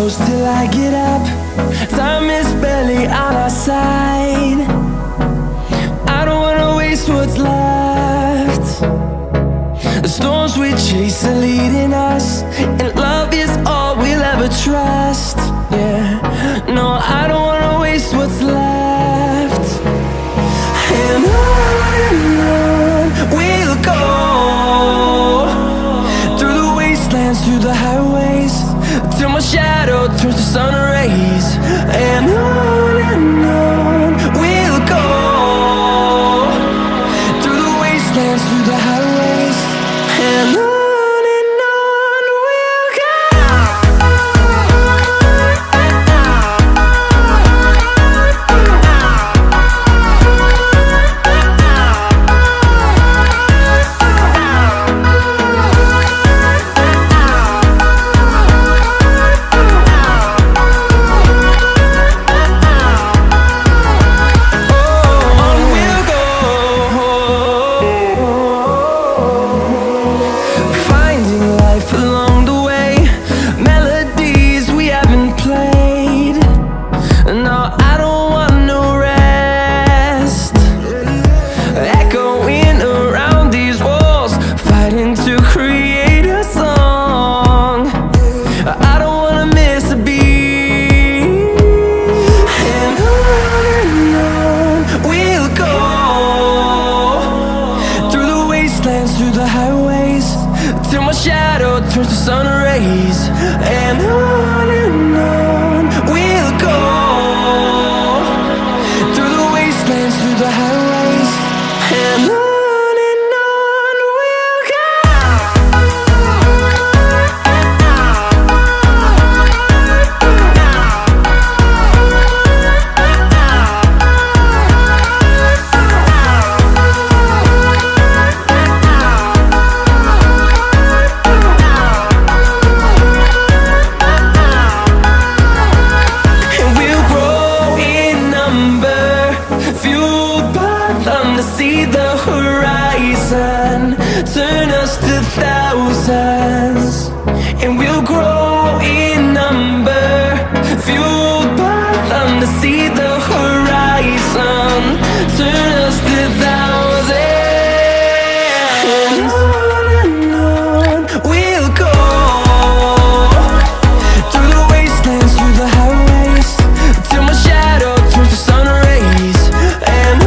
close till I get up. Time is barely on our side. I don't wanna waste what's left. The storms we chase are leading us, and love is all we'll ever trust. Yeah, no, I don't wanna waste what's left. And on we'll go, through the wastelands, through the highways, till my shadow turns to sun rays. And on we'll go, through the wastelands, through the highways, and on. Along the way, melodies we haven't played. No, I don't want no rest. Echoing around these walls, fighting to create a song. I don't wanna miss a beat. And on we'll go, through the wastelands, through the highways, till my shadow turns to sun rays. And on we'll go, through the wastelands, through the highways, and on we'll go. See the horizon turn us to thousands, and we'll grow in number, fueled by them to see the horizon turn us to thousands. And on we'll go, through the wastelands, through the highways, till my shadow turns to sun rays. And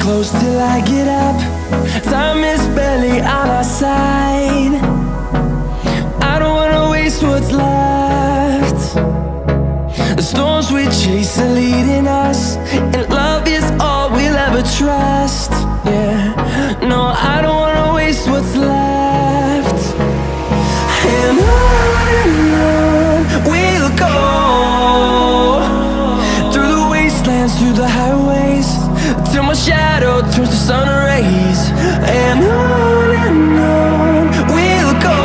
close till I get up. Time is barely on our side. I don't wanna waste what's left. The storms we chase are leading us, and love is all we'll ever trust. Yeah, no, I don't wanna waste what's left. And on we'll go, through the wastelands, through the highways, till my shadow turns to sun rays. And on we'll go,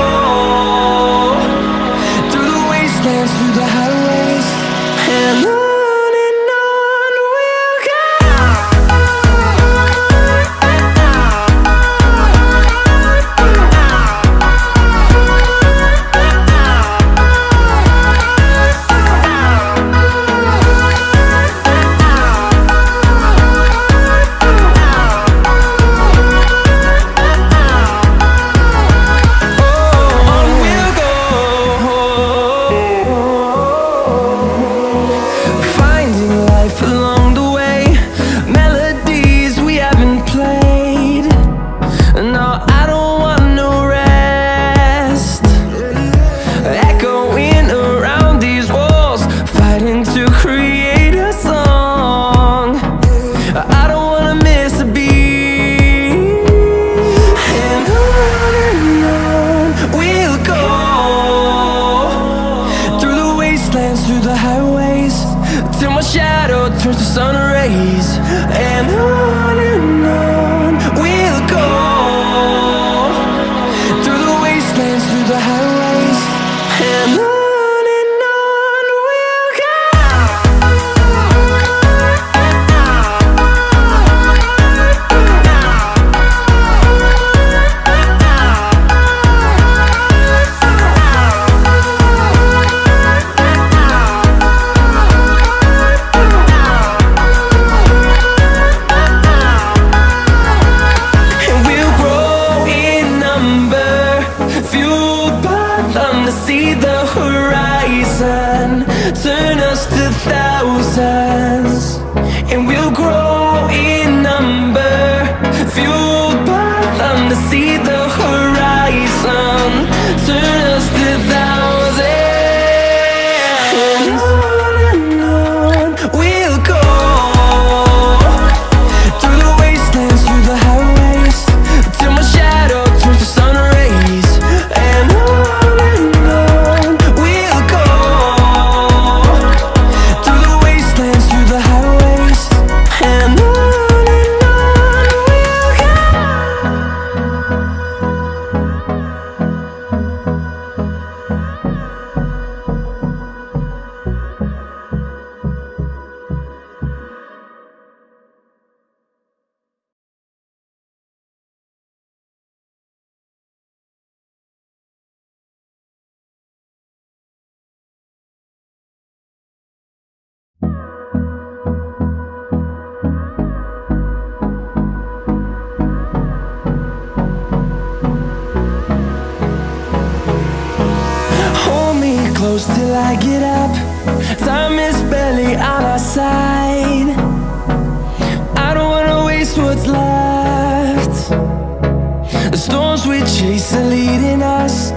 through the wastelands, through the highways, and on we'll go. turns to sun rays, and on we'll go, through the wastelands, through the highways, and on we'll go. See the horizon turn us to thousands, and we'll grow in number, fueled by them to see the horizon turn us to thousands, and on we'll go, through the wastelands, through the highways, till my shadow turns to sun rays, and close till I get up. Time is barely on our side. I don't wanna waste what's left. The storms we chase are leading us,